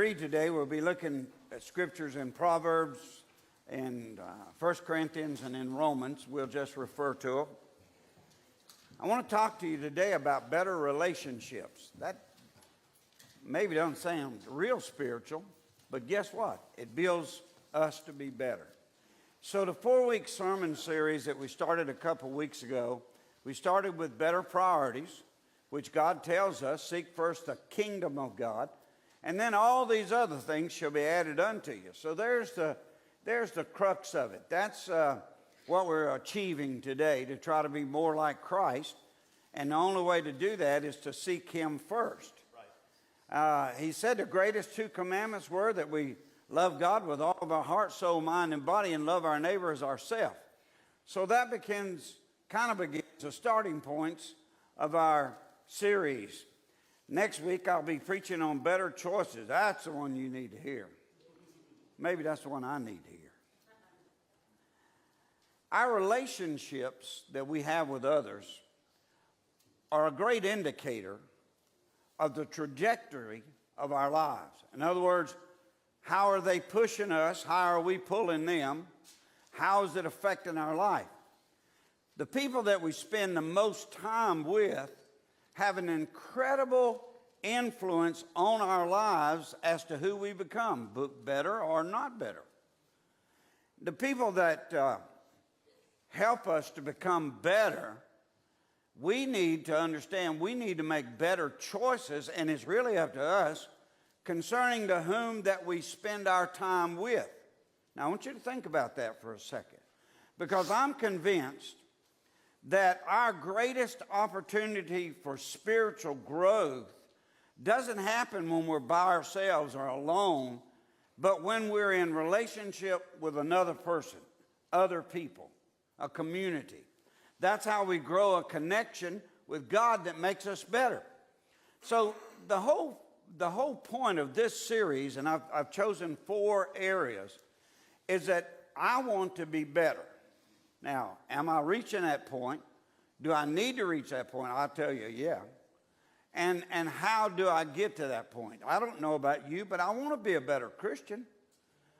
read today, we'll be looking at scriptures in Proverbs and 1 Corinthians and in Romans. We'll just refer to them. I want to talk to you today about better relationships. That maybe doesn't sound real spiritual, but guess what? It builds us to be better. So the 4-week sermon series that we started a couple weeks ago, we started with better priorities, which God tells us, seek first the kingdom of God, and then all these other things shall be added unto you. So there's the crux of it. That's what we're achieving today, to try to be more like Christ. And the only way to do that is to seek Him first. Right. He said the greatest 2 commandments were that we love God with all of our heart, soul, mind, and body, and love our neighbor as ourselves. So that begins the starting points of our series. Next week, I'll be preaching on better choices. That's the one you need to hear. Maybe that's the one I need to hear. Our relationships that we have with others are a great indicator of the trajectory of our lives. In other words, how are they pushing us? How are we pulling them? How is it affecting our life? The people that we spend the most time with have an incredible influence on our lives as to who we become, better or not better. The people that help us to become better, we need to understand we need to make better choices, and it's really up to us concerning to whom that we spend our time with. Now, I want you to think about that for a second, because I'm convinced that our greatest opportunity for spiritual growth doesn't happen when we're by ourselves or alone, but when we're in relationship with another person, other people, a community. That's how we grow a connection with God that makes us better. So the whole point of this series, and I've chosen 4 areas, is that I want to be better. Now, am I reaching that point? Do I need to reach that point? I'll tell you, yeah. And how do I get to that point? I don't know about you, but I want to be a better Christian.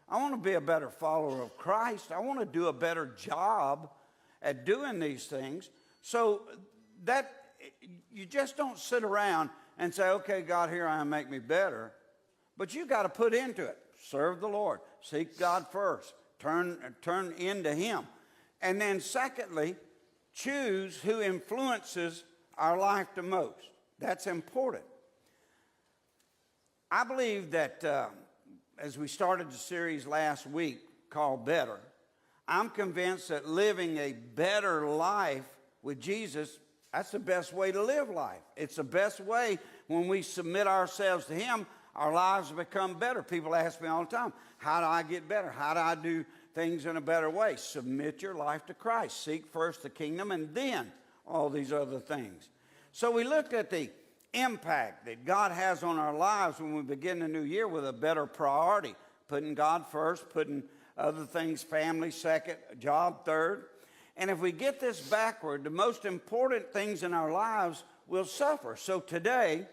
I want to be a better follower of Christ. I want to do a better job at doing these things. So that you just don't sit around and say, okay, God, here I am, make me better. But you got to put into it. Serve the Lord. Seek God first. Turn into Him. And then secondly, choose who influences our life the most. That's important. I believe that as we started the series last week called Better, I'm convinced that living a better life with Jesus, that's the best way to live life. It's the best way when we submit ourselves to Him, our lives become better. People ask me all the time, how do I get better? How do I do things in a better way? Submit your life to Christ. Seek first the kingdom and then all these other things. So we looked at the impact that God has on our lives when we begin the new year with a better priority. Putting God first, putting other things, family second, job third. And if we get this backward, the most important things in our lives will suffer. So today,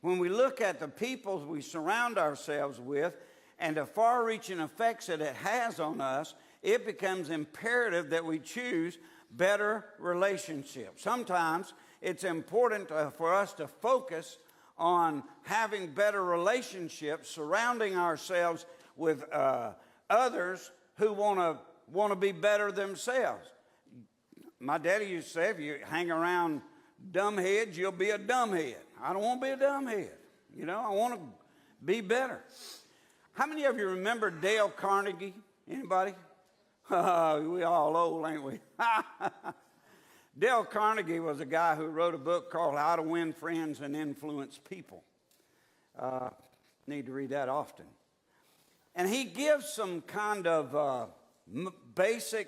when we look at the people we surround ourselves with and the far-reaching effects that it has on us, it becomes imperative that we choose better relationships. Sometimes it's important for us to focus on having better relationships, surrounding ourselves with others who want to be better themselves. My daddy used to say, if you hang around dumbheads, you'll be a dumbhead. I don't want to be a dumbhead. I want to be better. How many of you remember Dale Carnegie? Anybody? We all old, ain't we? Dale Carnegie was a guy who wrote a book called How to Win Friends and Influence People. Need to read that often. And he gives some kind of basic,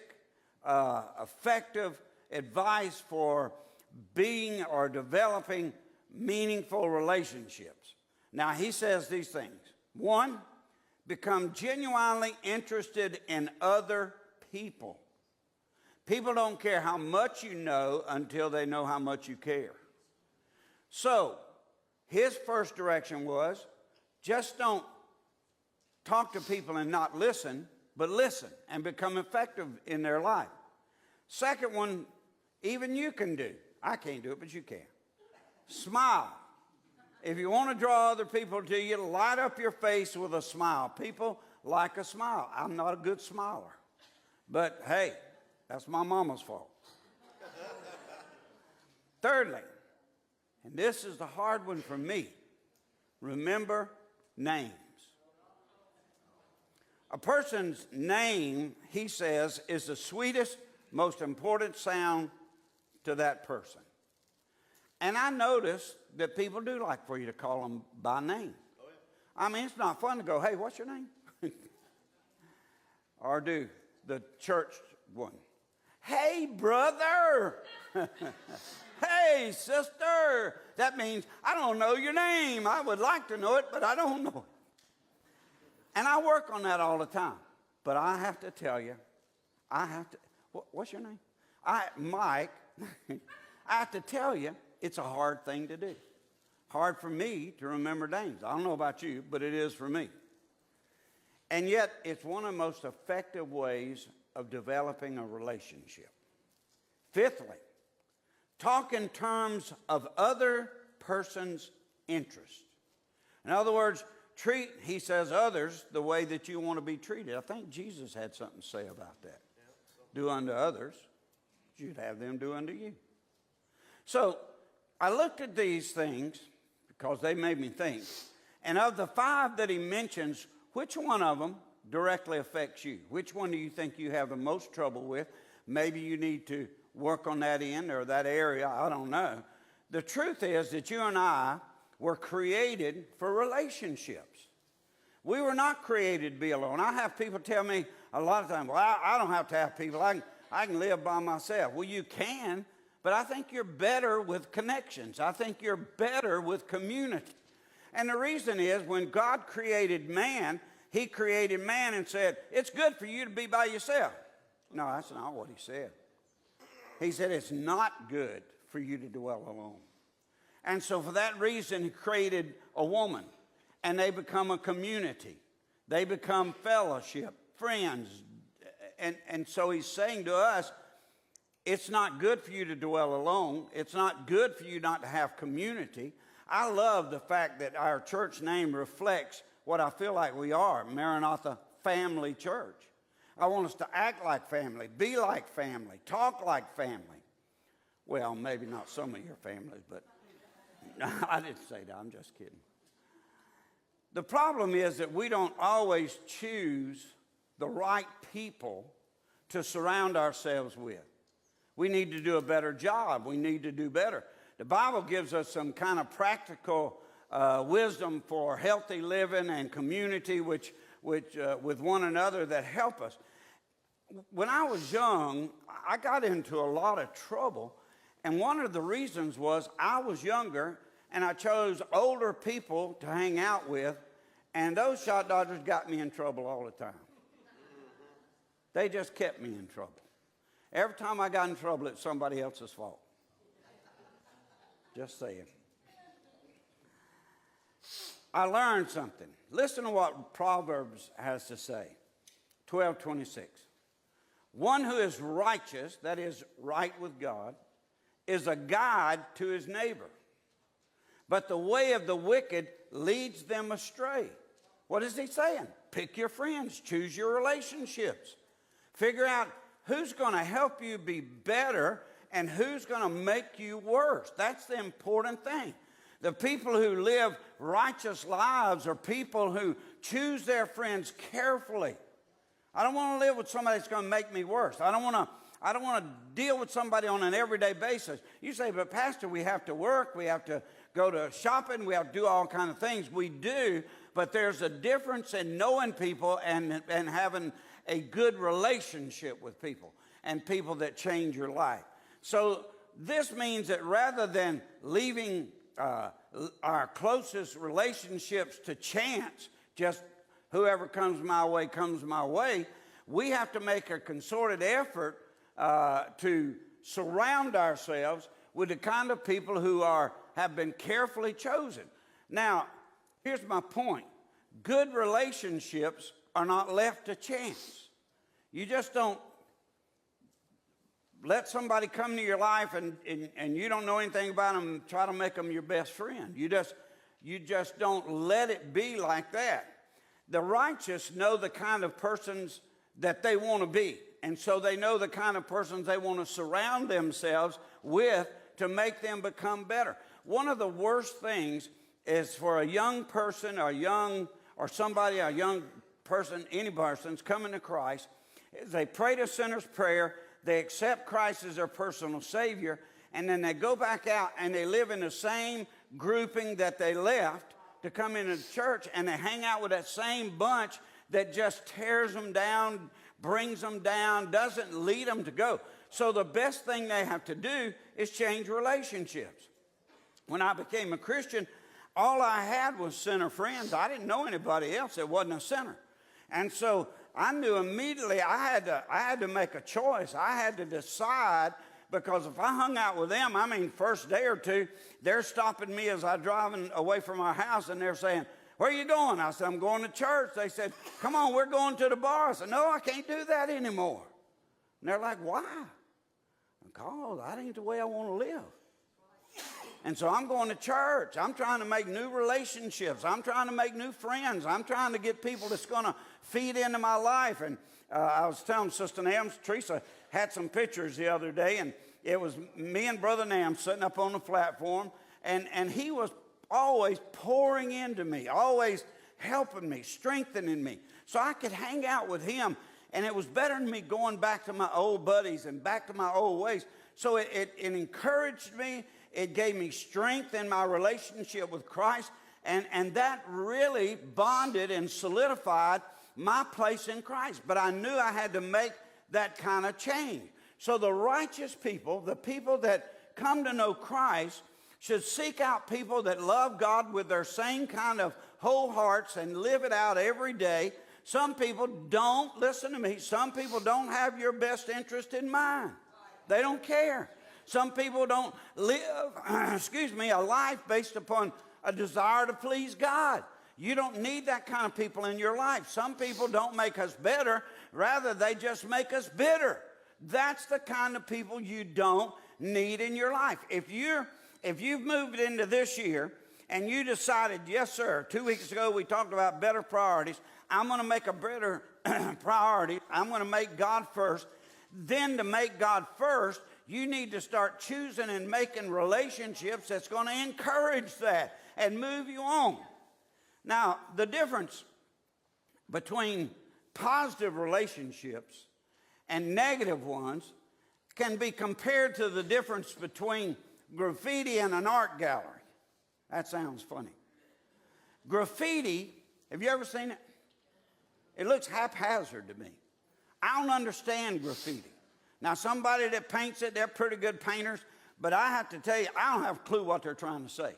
effective advice for being or developing meaningful relationships. Now, he says these things. 1, become genuinely interested in other people. People don't care how much you know until they know how much you care. So, his first direction was, just don't talk to people and not listen, but listen and become effective in their life. Second one, even you can do. I can't do it, but you can. Smile. If you want to draw other people to you, light up your face with a smile. People like a smile. I'm not a good smiler. But hey, that's my mama's fault. Thirdly, and this is the hard one for me, remember names. A person's name, he says, is the sweetest, most important sound to that person. And I notice that people do like for you to call them by name. Oh, yeah. I mean, it's not fun to go, hey, what's your name? Or do the church one. Hey, brother. Hey, sister. That means I don't know your name. I would like to know it, but I don't know it. And I work on that all the time. But I have to tell you, what's your name? Mike. I have to tell you, it's a hard thing to do. Hard for me to remember names. I don't know about you, but it is for me. And yet, it's one of the most effective ways of developing a relationship. Fifthly, talk in terms of other person's interest. In other words, treat, he says, others the way that you want to be treated. I think Jesus had something to say about that. Do unto others, you'd have them do unto you. So, I looked at these things because they made me think. And of the 5 that he mentions, which one of them directly affects you? Which one do you think you have the most trouble with? Maybe you need to work on that end or that area. I don't know. The truth is that you and I were created for relationships. We were not created to be alone. I have people tell me a lot of times, well, I don't have to have people. I can live by myself. Well, you can. But I think you're better with connections. I think you're better with community. And the reason is when God created man, he created man and said, it's good for you to be by yourself. No, that's not what he said. He said it's not good for you to dwell alone. And so for that reason, he created a woman. And they become a community. They become fellowship, friends. And so he's saying to us, it's not good for you to dwell alone. It's not good for you not to have community. I love the fact that our church name reflects what I feel like we are, Maranatha Family Church. I want us to act like family, be like family, talk like family. Well, maybe not some of your families, but I didn't say that. I'm just kidding. The problem is that we don't always choose the right people to surround ourselves with. We need to do a better job. We need to do better. The Bible gives us some kind of practical wisdom for healthy living and community which with one another that help us. When I was young, I got into a lot of trouble. And one of the reasons was I was younger and I chose older people to hang out with. And those shot dodgers got me in trouble all the time. They just kept me in trouble. Every time I got in trouble, it's somebody else's fault. Just saying. I learned something. Listen to what Proverbs has to say. 12:26. One who is righteous, that is right with God, is a guide to his neighbor. But the way of the wicked leads them astray. What is he saying? Pick your friends. Choose your relationships. Figure out who's going to help you be better and who's going to make you worse. That's the important thing. The people who live righteous lives are people who choose their friends carefully. I don't want to live with somebody that's going to make me worse. I don't want to deal with somebody on an everyday basis. You say, but Pastor, we have to work, we have to go to shopping, we have to do all kinds of things. We do, but there's a difference in knowing people and having a good relationship with people and people that change your life. So this means that rather than leaving our closest relationships to chance, just whoever comes my way, we have to make a concerted effort to surround ourselves with the kind of people who have been carefully chosen. Now, here's my point. good relationships are not left to chance. You just don't let somebody come to your life and you don't know anything about them and try to make them your best friend. You just don't let it be like that. The righteous know the kind of persons that they want to be. And so they know the kind of persons they want to surround themselves with to make them become better. One of the worst things is for a young person or a young person, any person's coming to Christ, is they pray the sinner's prayer, they accept Christ as their personal Savior, and then they go back out and they live in the same grouping that they left to come into the church, and they hang out with that same bunch that just tears them down, brings them down, doesn't lead them to go. So the best thing they have to do is change relationships. When I became a Christian, all I had was sinner friends. I didn't know anybody else that wasn't a sinner. And so I knew immediately I had to make a choice. I had to decide, because if I hung out with them, first day or two, they're stopping me as I'm driving away from our house, and they're saying, "Where are you going?" I said, "I'm going to church." They said, "Come on, we're going to the bar." I said, "No, I can't do that anymore." And they're like, "Why?" "Because that ain't the way I want to live." And so I'm going to church. I'm trying to make new relationships. I'm trying to make new friends. I'm trying to get people that's going to feed into my life. And I was telling Sister Nam, Teresa had some pictures the other day, and it was me and Brother Nam sitting up on the platform, and he was always pouring into me, always helping me, strengthening me, so I could hang out with him. And it was better than me going back to my old buddies and back to my old ways. So it encouraged me. It gave me strength in my relationship with Christ. And that really bonded and solidified my place in Christ. But I knew I had to make that kind of change. So the righteous people, the people that come to know Christ, should seek out people that love God with their same kind of whole hearts and live it out every day. Some people don't, listen to me, some people don't have your best interest in mind. They don't care. Some people don't live, a life based upon a desire to please God. You don't need that kind of people in your life. Some people don't make us better. Rather, they just make us bitter. That's the kind of people you don't need in your life. If you've moved into this year and you decided, yes, sir, 2 weeks ago we talked about better priorities. I'm going to make a better priority. I'm going to make God first. Then to make God first, you need to start choosing and making relationships that's going to encourage that and move you on. Now, the difference between positive relationships and negative ones can be compared to the difference between graffiti and an art gallery. That sounds funny. Graffiti, have you ever seen it? It looks haphazard to me. I don't understand graffiti. Now, somebody that paints it, they're pretty good painters, but I have to tell you, I don't have a clue what they're trying to say.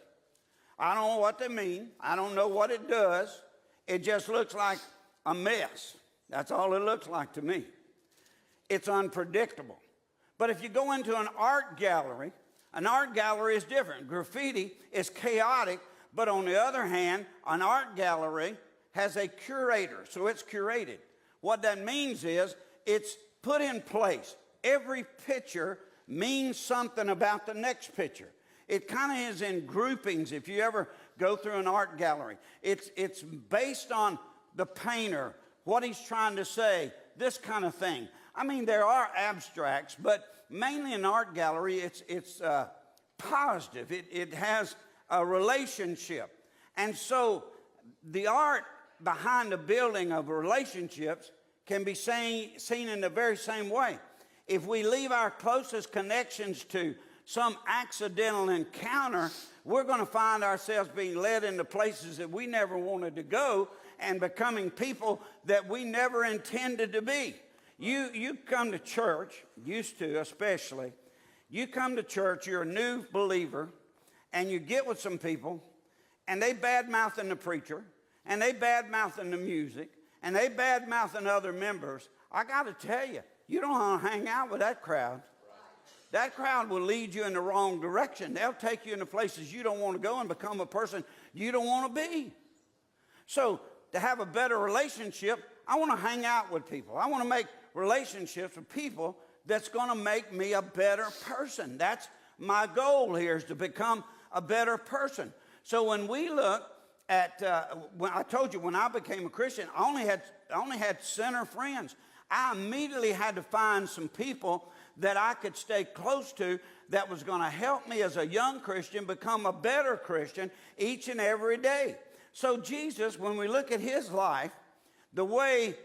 I don't know what they mean. I don't know what it does. It just looks like a mess. That's all it looks like to me. It's unpredictable. But if you go into an art gallery is different. Graffiti is chaotic, but on the other hand, an art gallery has a curator, so it's curated. What that means is it's put in place. Every picture means something about the next picture. It kind of is in groupings if you ever go through an art gallery. It's based on the painter, what he's trying to say, this kind of thing. There are abstracts, but mainly in art gallery, it's positive. It has a relationship. And so the art behind the building of relationships can be seen in the very same way. If we leave our closest connections to some accidental encounter, we're going to find ourselves being led into places that we never wanted to go and becoming people that we never intended to be. You come to church, used to especially, you come to church, you're a new believer, and you get with some people, and they bad-mouthing the preacher, and they bad-mouthing the music, and they bad-mouthing other members. I got to tell you, you don't want to hang out with that crowd. That crowd will lead you in the wrong direction. They'll take you into places you don't want to go and become a person you don't want to be. So to have a better relationship, I want to hang out with people. I want to make relationships with people that's going to make me a better person. That's my goal here, is to become a better person. So when we look at, when I told you when I became a Christian, I only had sinner friends. I immediately had to find some people that I could stay close to that was going to help me as a young Christian become a better Christian each and every day. So Jesus, when we look at his life, the way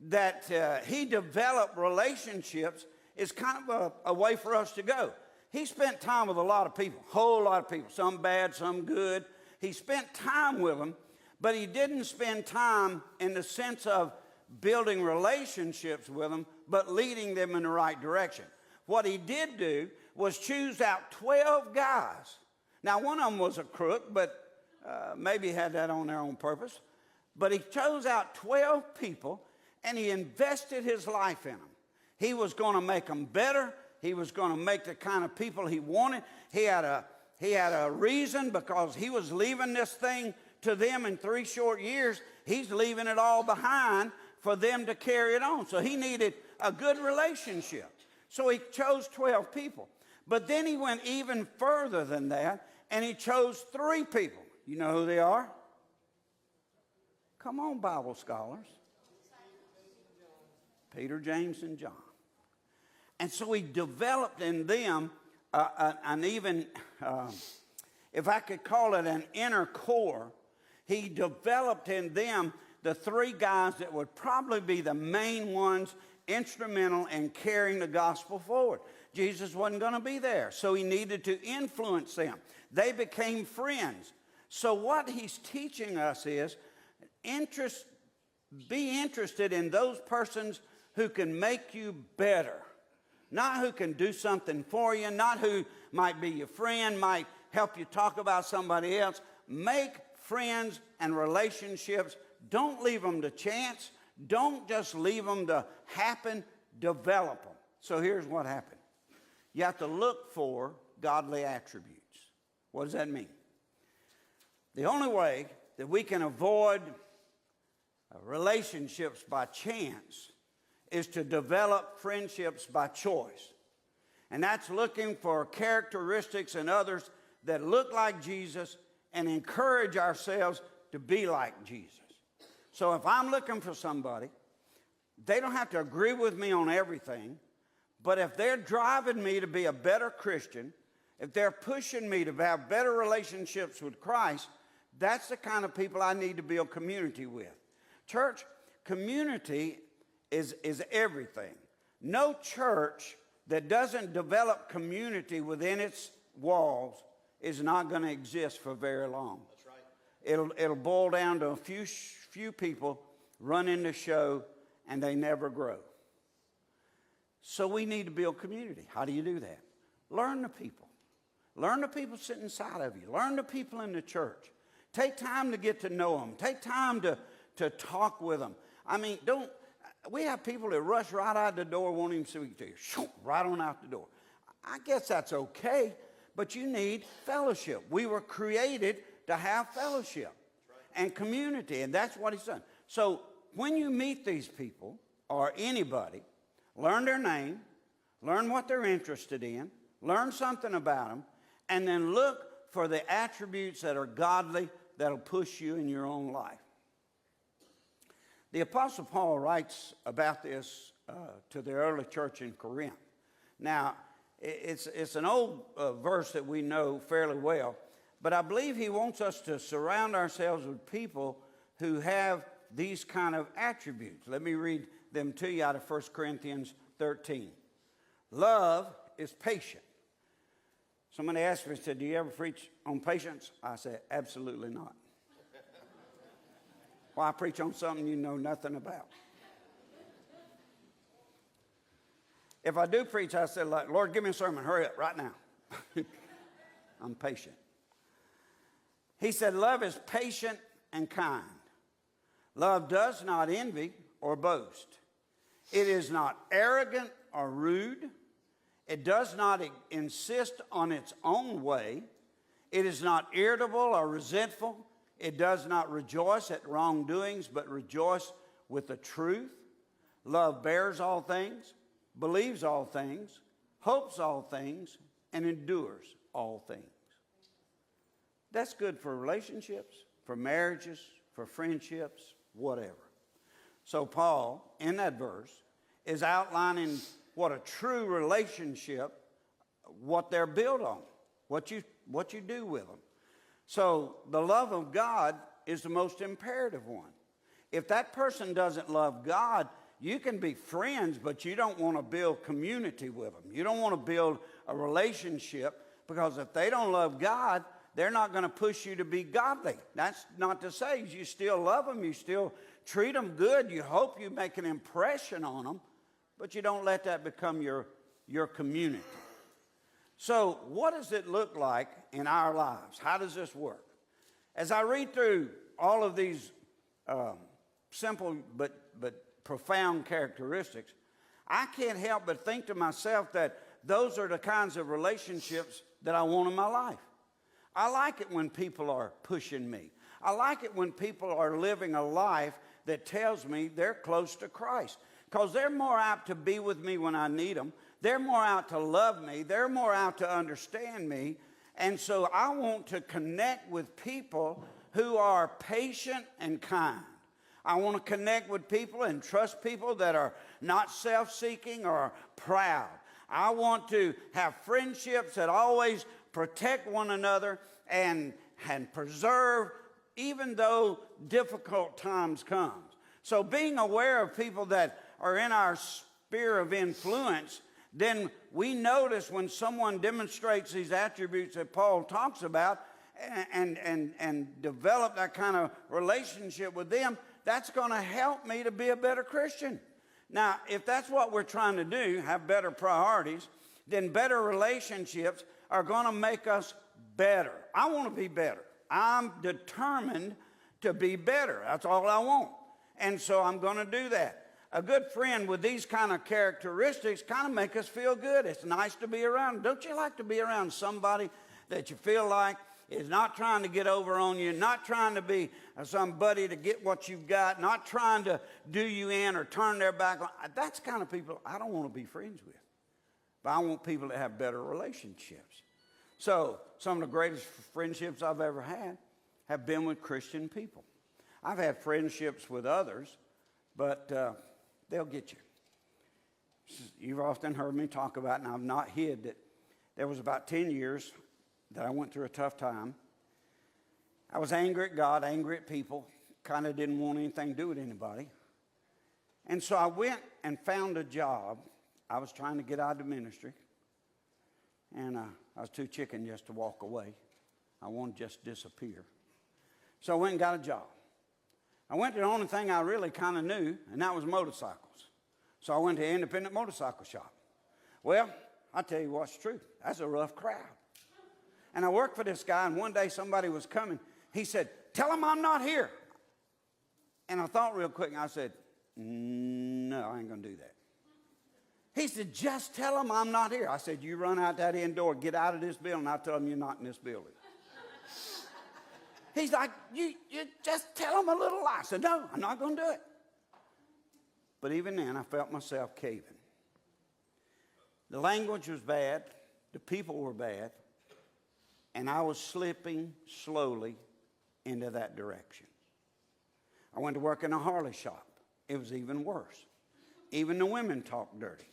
that he developed relationships is kind of a way for us to go. He spent time with a lot of people, a whole lot of people, some bad, some good. He spent time with them, but he didn't spend time in the sense of building relationships with them, but leading them in the right direction. What he did do was choose out 12 guys. Now, one of them was a crook, but maybe he had that on there on purpose. But he chose out 12 people, and he invested his life in them. He was going to make them better. He was going to make the kind of people he wanted. He had a reason, because he was leaving this thing to them in 3 short years. He's leaving it all behind for them to carry it on. So he needed a good relationship. So he chose 12 people. But then he went even further than that, and he chose 3 people. You know who they are? Come on, Bible scholars. Peter, James, and John. And so he developed in them an even, if I could call it an inner core. He developed in them the 3 guys that would probably be the main ones instrumental in carrying the gospel forward. Jesus wasn't going to be there, so he needed to influence them. They became friends. So what he's teaching us is be interested in those persons who can make you better. Not who can do something for you, not who might be your friend, might help you talk about somebody else. Make friends and relationships. Don't leave them to chance. Don't just leave them to happen. Develop them. So here's what happened. You have to look for godly attributes. What does that mean? The only way that we can avoid relationships by chance is to develop friendships by choice. And that's looking for characteristics in others that look like Jesus and encourage ourselves to be like Jesus. So if I'm looking for somebody, they don't have to agree with me on everything, but if they're driving me to be a better Christian, if they're pushing me to have better relationships with Christ, that's the kind of people I need to build community with. Church, community is everything. No church that doesn't develop community within its walls is not going to exist for very long. That's right. It'll boil down to a few people running the show, and they never grow. So we need to build community. How do you do that? Learn the people. Learn the people sitting inside of you. Learn the people in the church. Take time to get to know them. Take time to talk with them. I mean, we have people that rush right out the door, won't even speak to you. Right on out the door. I guess that's okay, but you need fellowship. We were created to have fellowship and community, and that's what he's done. So when you meet these people, or anybody, learn their name, learn what they're interested in, learn something about them, and then look for the attributes that are godly that'll push you in your own life. The Apostle Paul writes about this to the early church in Corinth. Now, it's an old verse that we know fairly well, but I believe he wants us to surround ourselves with people who have these kind of attributes. Let me read them to you out of 1 Corinthians 13. Love is patient. Somebody asked me, said, do you ever preach on patience? I said, absolutely not. Why preach on something you know nothing about? If I do preach, I say, Lord, give me a sermon. Hurry up right now. I'm patient. He said, love is patient and kind. Love does not envy or boast. It is not arrogant or rude. It does not insist on its own way. It is not irritable or resentful. It does not rejoice at wrongdoings, but rejoice with the truth. Love bears all things, believes all things, hopes all things, and endures all things. That's good for relationships, for marriages, for friendships, whatever. So Paul, in that verse, is outlining what a true relationship, what they're built on, what you do with them. So the love of God is the most imperative one. If that person doesn't love God, you can be friends, but you don't want to build community with them. You don't want to build a relationship, because if they don't love God, they're not going to push you to be godly. That's not to say you still love them, you still treat them good, you hope you make an impression on them, but you don't let that become your community. So what does it look like in our lives? How does this work? As I read through all of these simple but profound characteristics, I can't help but think to myself that those are the kinds of relationships that I want in my life. I like it when people are pushing me. I like it when people are living a life that tells me they're close to Christ, because they're more apt to be with me when I need them. They're more out to love me. They're more out to understand me. And so I want to connect with people who are patient and kind. I want to connect with people and trust people that are not self-seeking or proud. I want to have friendships that always protect one another and preserve even though difficult times come. So being aware of people that are in our sphere of influence, then we notice when someone demonstrates these attributes that Paul talks about and develop that kind of relationship with them, that's going to help me to be a better Christian. Now, if that's what we're trying to do, have better priorities, then better relationships are going to make us better. I want to be better. I'm determined to be better. That's all I want. And so I'm going to do that. A good friend with these kind of characteristics kind of make us feel good. It's nice to be around. Don't you like to be around somebody that you feel like is not trying to get over on you, not trying to be somebody to get what you've got, not trying to do you in or turn their back on? That's the kind of people I don't want to be friends with. But I want people that have better relationships. So some of the greatest friendships I've ever had have been with Christian people. I've had friendships with others, but they'll get you. You've often heard me talk about, and I've not hid, that there was about 10 years that I went through a tough time. I was angry at God, angry at people, kind of didn't want anything to do with anybody. And so I went and found a job. I was trying to get out of the ministry, and I was too chicken just to walk away. I wanted to just disappear. So I went and got a job. I went to the only thing I really kind of knew, and that was motorcycles. So I went to an independent motorcycle shop. Well, I'll tell you what's true. That's a rough crowd. And I worked for this guy, and one day somebody was coming. He said, "Tell him I'm not here." And I thought real quick, and I said, "No, I ain't going to do that." He said, "Just tell him I'm not here." I said, "You run out that end door, get out of this building, I'll tell him you're not in this building." He's like, you just tell him a little lie. I said, "No, I'm not going to do it." But even then, I felt myself caving. The language was bad. The people were bad. And I was slipping slowly into that direction. I went to work in a Harley shop. It was even worse. Even the women talked dirty.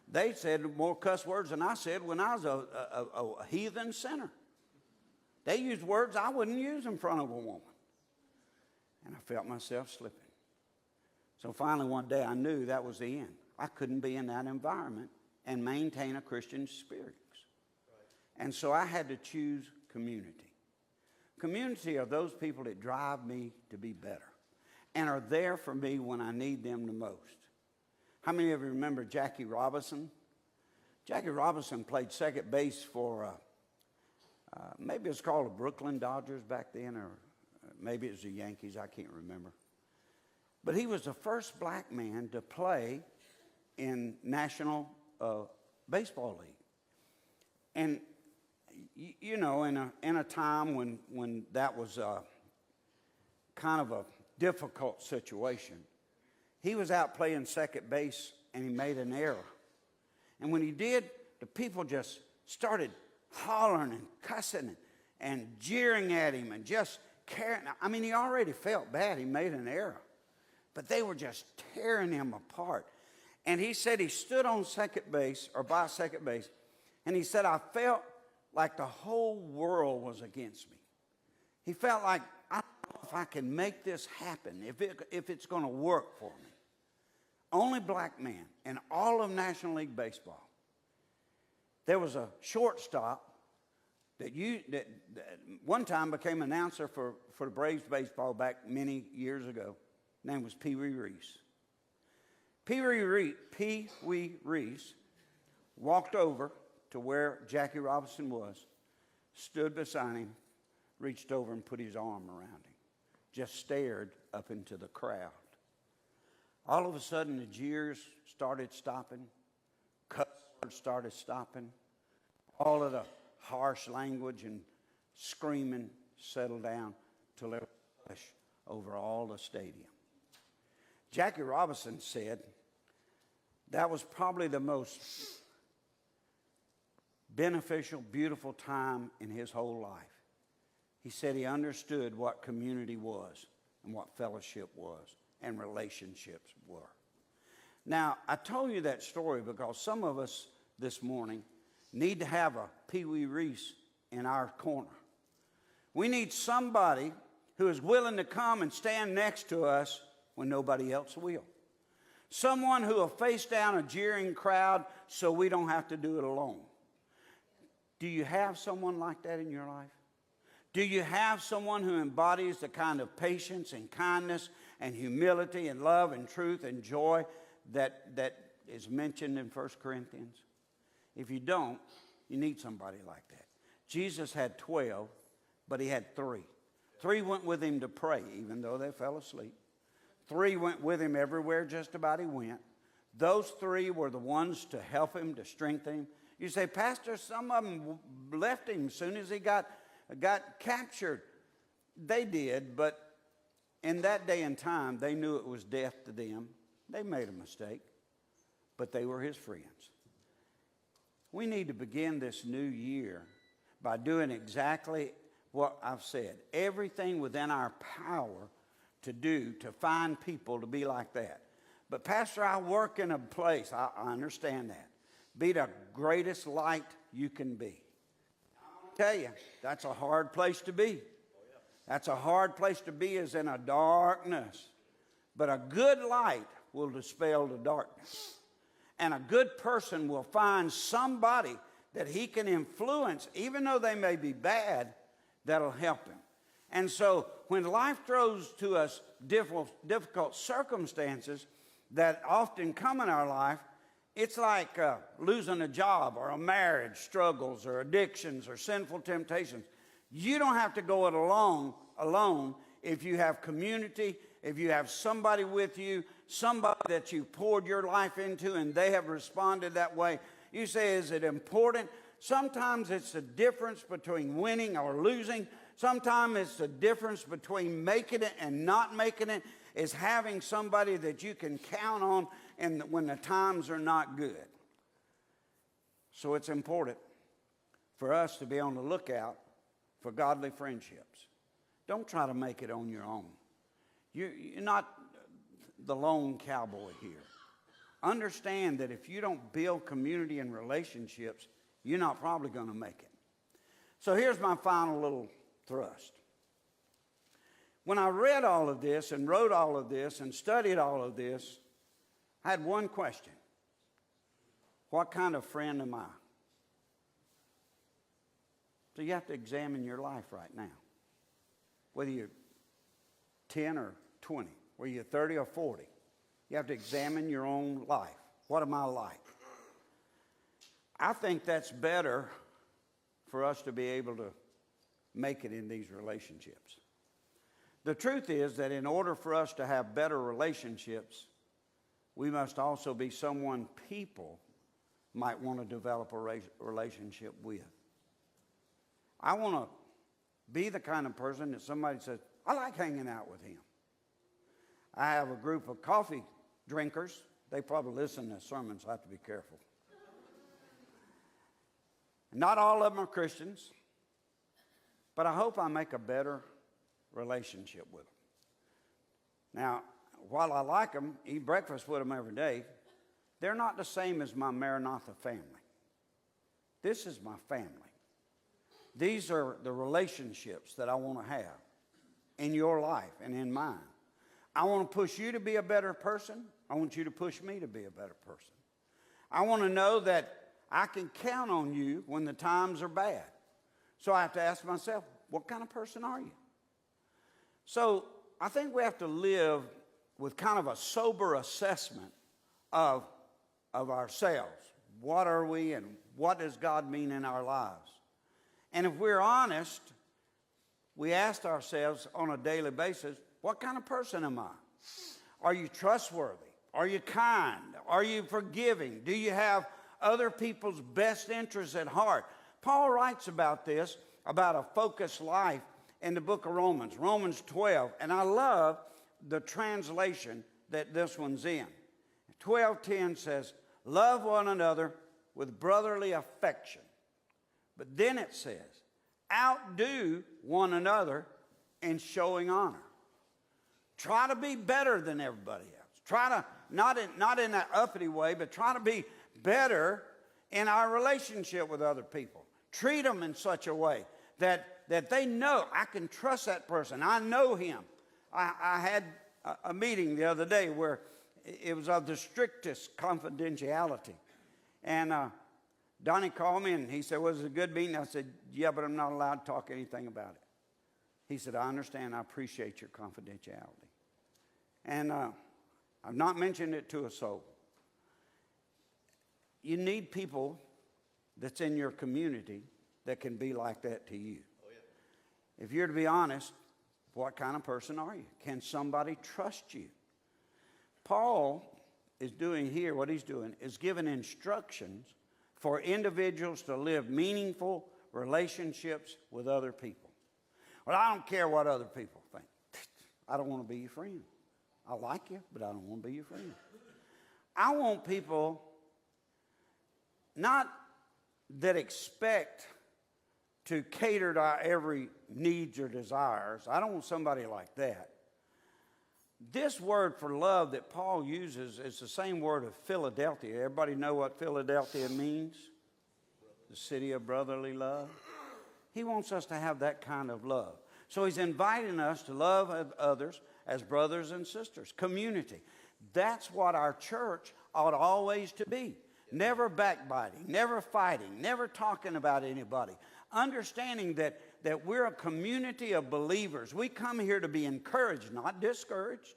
They said more cuss words than I said when I was a heathen sinner. They used words I wouldn't use in front of a woman. And I felt myself slipping. So finally one day I knew that was the end. I couldn't be in that environment and maintain a Christian spirit. And so I had to choose community. Community are those people that drive me to be better and are there for me when I need them the most. How many of you remember Jackie Robinson? Jackie Robinson played second base for, maybe it was called the Brooklyn Dodgers back then, or maybe it was the Yankees, I can't remember. But he was the first black man to play in National Baseball League. And, you know, in a time when that was kind of a difficult situation. He was out playing second base, and he made an error. And when he did, the people just started hollering and cussing and jeering at him and just carrying. I mean, he already felt bad. He made an error. But they were just tearing him apart. And he said he stood on second base, or by second base, and he said, I felt like the whole world was against me. He felt like, I don't know if I can make this happen, if it's going to work for me. Only black man in all of National League Baseball. There was a shortstop that one time became announcer for the Braves baseball back many years ago. His name was Pee Wee Reese. Pee Wee Reese walked over to where Jackie Robinson was, stood beside him, reached over and put his arm around him, just stared up into the crowd. All of a sudden, the jeers started stopping, cuss words started stopping, all of the harsh language and screaming settled down till there was a hush over all the stadium. Jackie Robinson said that was probably the most beneficial, beautiful time in his whole life. He said he understood what community was and what fellowship was and relationships were. Now, I told you that story because some of us this morning need to have a Pee Wee Reese in our corner. We need somebody who is willing to come and stand next to us when nobody else will. Someone who will face down a jeering crowd so we don't have to do it alone. Do you have someone like that in your life? Do you have someone who embodies the kind of patience and kindness and humility and love and truth and joy that is mentioned in 1 Corinthians? If you don't, you need somebody like that. Jesus had 12, but he had 3. 3 went with him to pray, even though they fell asleep. 3 went with him everywhere just about he went. Those 3 were the ones to help him, to strengthen him. You say, Pastor, some of them left him as soon as he got captured. They did, but in that day and time, they knew it was death to them. They made a mistake, but they were his friends. We need to begin this new year by doing exactly what I've said. Everything within our power to do to find people to be like that. But Pastor, I work in a place, I understand that. Be the greatest light you can be. I tell you, that's a hard place to be. That's a hard place to be, is in a darkness. But a good light will dispel the darkness. And a good person will find somebody that he can influence, even though they may be bad, that'll help him. And so when life throws to us difficult circumstances that often come in our life, it's like losing a job or a marriage, struggles or addictions or sinful temptations. You don't have to go it alone if you have community, if you have somebody with you, somebody that you poured your life into and they have responded that way. You say, is it important? Sometimes it's the difference between winning or losing. Sometimes it's the difference between making it and not making it, is having somebody that you can count on and when the times are not good. So it's important for us to be on the lookout for godly friendships. Don't try to make it on your own. You're not the lone cowboy here. Understand that if you don't build community and relationships, you're not probably going to make it. So here's my final little thrust. When I read all of this and wrote all of this and studied all of this, I had one question. What kind of friend am I? So you have to examine your life right now. Whether you're 10 or 20, whether you're 30 or 40, you have to examine your own life. What am I like? I think that's better for us to be able to make it in these relationships. The truth is that in order for us to have better relationships, we must also be someone people might want to develop a relationship with. I want to be the kind of person that somebody says, I like hanging out with him. I have a group of coffee drinkers. They probably listen to sermons, so I have to be careful. Not all of them are Christians, but I hope I make a better relationship with them. Now, while I like them, eat breakfast with them every day, they're not the same as my Maranatha family. This is my family. These are the relationships that I want to have in your life and in mine. I want to push you to be a better person. I want you to push me to be a better person. I want to know that I can count on you when the times are bad. So I have to ask myself, what kind of person are you? So I think we have to live with kind of a sober assessment of ourselves. What are we and what does God mean in our lives? And if we're honest, we ask ourselves on a daily basis, what kind of person am I? Are you trustworthy? Are you kind? Are you forgiving? Do you have other people's best interests at heart? Paul writes about this, about a focused life in the book of Romans, Romans 12. And I love the translation that this one's in. 12:10 says, love one another with brotherly affection. But then it says, outdo one another in showing honor. Try to be better than everybody else. Try to, not in that uppity way, but try to be better in our relationship with other people. Treat them in such a way that they know I can trust that person. I know him. I had a meeting the other day where it was of the strictest confidentiality. And Donnie called me and he said, was it a good meeting? I said, yeah, but I'm not allowed to talk anything about it. He said, I understand. I appreciate your confidentiality. And I've not mentioned it to a soul. You need people that's in your community that can be like that to you. Oh, yeah. If you're to be honest, what kind of person are you? Can somebody trust you? Paul is doing here, what he's doing is giving instructions for individuals to live meaningful relationships with other people. Well, I don't care what other people think. I don't want to be your friend. I like you, but I don't want to be your friend. I want people not that expect to cater to our every needs or desires. I don't want somebody like that. This word for love that Paul uses is the same word of Philadelphia. Everybody know what Philadelphia means? The city of brotherly love. He wants us to have that kind of love. So he's inviting us to love others as brothers and sisters. Community. That's what our church ought always to be. Never backbiting, never fighting, never talking about anybody. Understanding that we're a community of believers. We come here to be encouraged, not discouraged.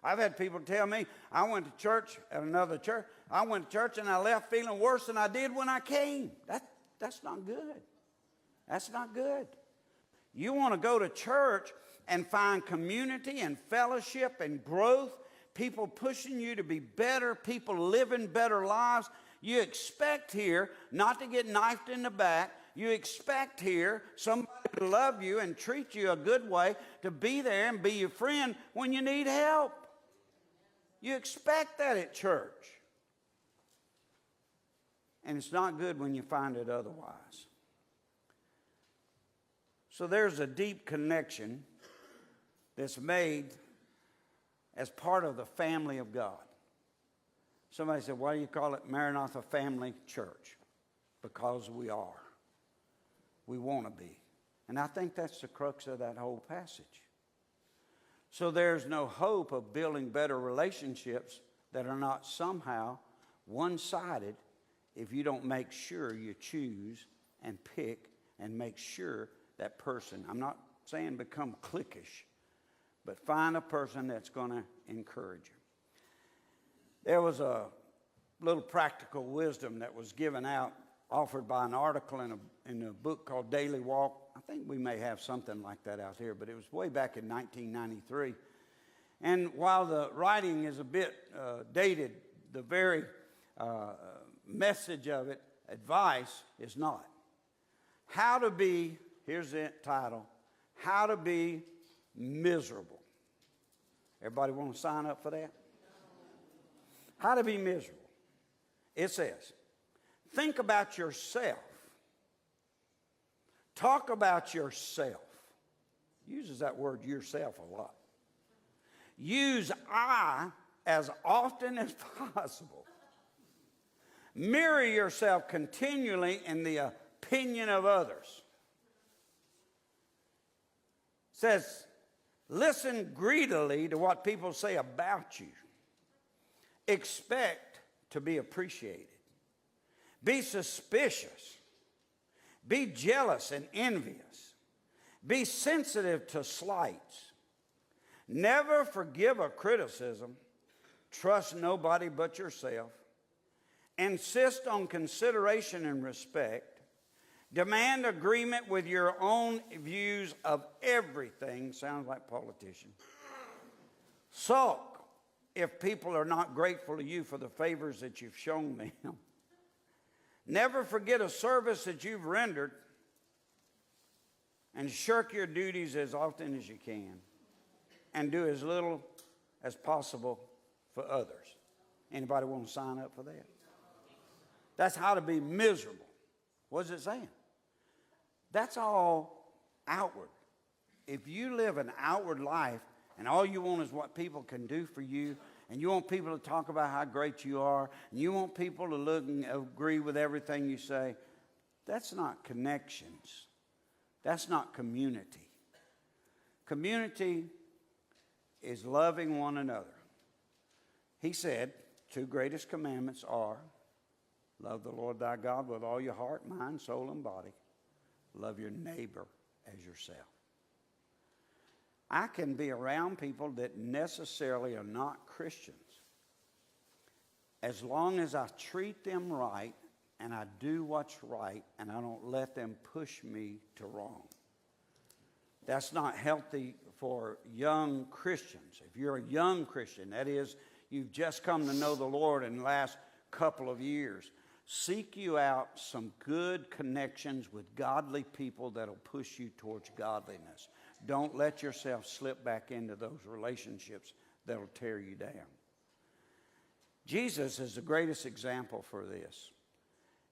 I've had people tell me, I went to church at another church. I went to church and I left feeling worse than I did when I came. That's not good. That's not good. You want to go to church and find community and fellowship and growth, people pushing you to be better, people living better lives. You expect here not to get knifed in the back. You expect here somebody to love you and treat you a good way, to be there and be your friend when you need help. You expect that at church. And it's not good when you find it otherwise. So there's a deep connection that's made as part of the family of God. Somebody said, why do you call it Maranatha Family Church? Because we are. We want to be. And I think that's the crux of that whole passage. So there's no hope of building better relationships that are not somehow one-sided if you don't make sure you choose and pick and make sure that person, I'm not saying become cliquish, but find a person that's going to encourage you. There was a little practical wisdom that was given out, offered by an article in a book called Daily Walk. I think we may have something like that out here, but it was way back in 1993. And while the writing is a bit dated, the very message of it, advice, is not. How to be, here's the title, How to Be miserable. Everybody want to sign up for that? How to be miserable. It says, think about yourself. Talk about yourself. Uses that word yourself a lot. Use I as often as possible. Mirror yourself continually in the opinion of others. It says, listen greedily to what people say about you. Expect to be appreciated. Be suspicious. Be jealous and envious. Be sensitive to slights. Never forgive a criticism. Trust nobody but yourself. Insist on consideration and respect. Demand agreement with your own views of everything. Sounds like politicians. Sulk if people are not grateful to you for the favors that you've shown them. Never forget a service that you've rendered. And shirk your duties as often as you can. And do as little as possible for others. Anybody want to sign up for that? That's how to be miserable. What's it saying? That's all outward. If you live an outward life and all you want is what people can do for you, and you want people to talk about how great you are, and you want people to look and agree with everything you say, that's not connections. That's not community. Community is loving one another. He said, 2 greatest commandments are, love the Lord thy God with all your heart, mind, soul, and body. Love your neighbor as yourself. I can be around people that necessarily are not Christians. As long as I treat them right and I do what's right and I don't let them push me to wrong. That's not healthy for young Christians. If you're a young Christian, that is, you've just come to know the Lord in the last couple of years, seek you out some good connections with godly people that'll push you towards godliness. Don't let yourself slip back into those relationships that'll tear you down. Jesus is the greatest example for this.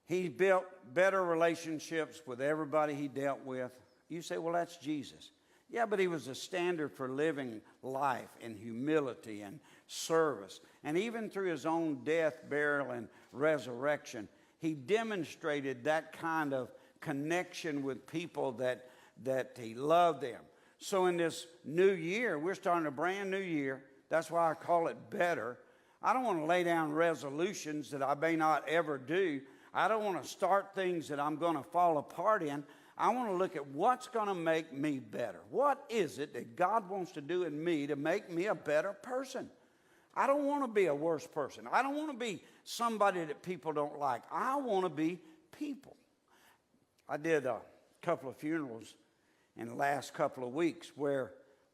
He built better relationships with everybody he dealt with. You say, well, that's Jesus. Yeah, but he was a standard for living life in humility and service. And even through his own death, burial, and resurrection, he demonstrated that kind of connection with people that he loved them. So in this new year, we're starting a brand new year. That's why I call it better. I don't want to lay down resolutions that I may not ever do. I don't want to start things that I'm going to fall apart in. I want to look at what's going to make me better. What is it that God wants to do in me to make me a better person? I don't want to be a worse person. I don't want to be somebody that people don't like. I want to be people. I did a couple of funerals in the last couple of weeks where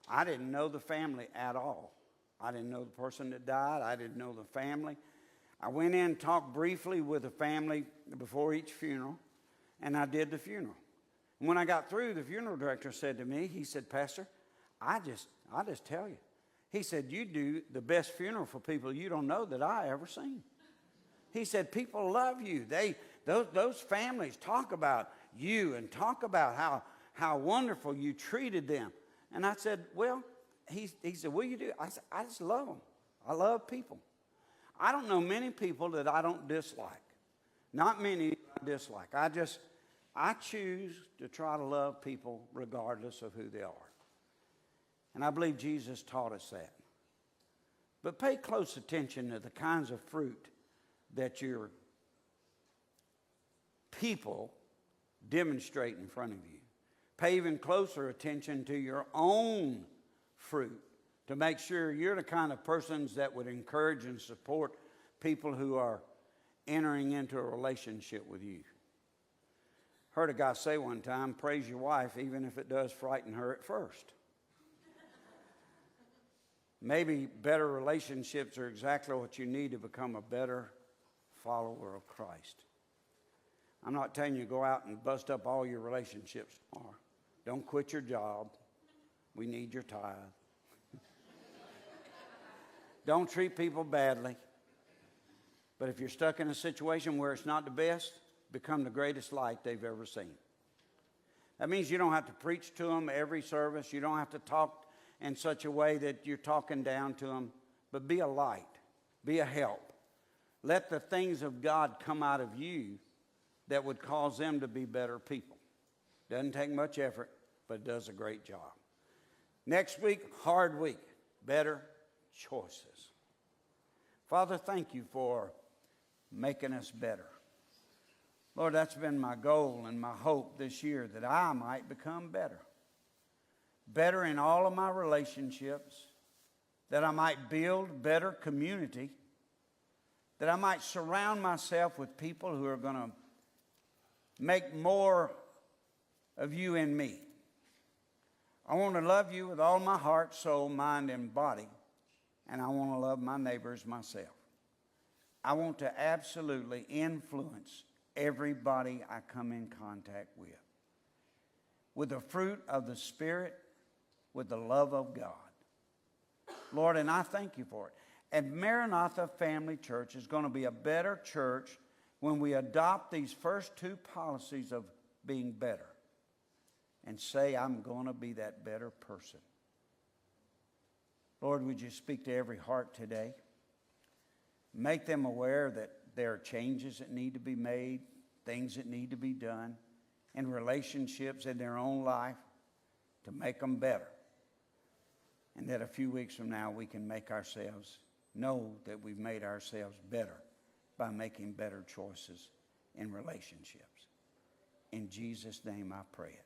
I didn't know the family at all. I didn't know the person that died. I didn't know the family. I went in and talked briefly with the family before each funeral, and I did the funeral. And when I got through, the funeral director said to me, he said, Pastor, I just tell you. He said, you do the best funeral for people you don't know that I ever seen. He said, people love you. Those families talk about you and talk about how wonderful you treated them. And I said, well, he said, what do you do? I said, I just love them. I love people. I don't know many people that I don't dislike. Not many I dislike. I choose to try to love people regardless of who they are. And I believe Jesus taught us that. But pay close attention to the kinds of fruit that your people demonstrate in front of you. Pay even closer attention to your own fruit to make sure you're the kind of persons that would encourage and support people who are entering into a relationship with you. Heard a guy say one time, praise your wife even if it does frighten her at first. Maybe better relationships are exactly what you need to become a better follower of Christ. I'm not telling you to go out and bust up all your relationships tomorrow. Don't quit your job. We need your tithe. Don't treat people badly. But if you're stuck in a situation where it's not the best, become the greatest light they've ever seen. That means you don't have to preach to them every service. You don't have to talk in such a way that you're talking down to them. But be a light. Be a help. Let the things of God come out of you that would cause them to be better people. Doesn't take much effort, but it does a great job. Next week, hard week. Better choices. Father, thank you for making us better. Lord, that's been my goal and my hope this year, that I might become better. Better in all of my relationships, that I might build better community, that I might surround myself with people who are going to make more of you in me. I want to love you with all my heart, soul, mind, and body, and I want to love my neighbors myself. I want to absolutely influence everybody I come in contact with the fruit of the Spirit, with the love of God. Lord, and I thank you for it. And Maranatha Family Church is going to be a better church when we adopt these first two policies of being better and say, I'm going to be that better person. Lord, would you speak to every heart today? Make them aware that there are changes that need to be made, things that need to be done, and relationships in their own life to make them better. And that a few weeks from now we can make ourselves know that we've made ourselves better by making better choices in relationships. In Jesus' name I pray it.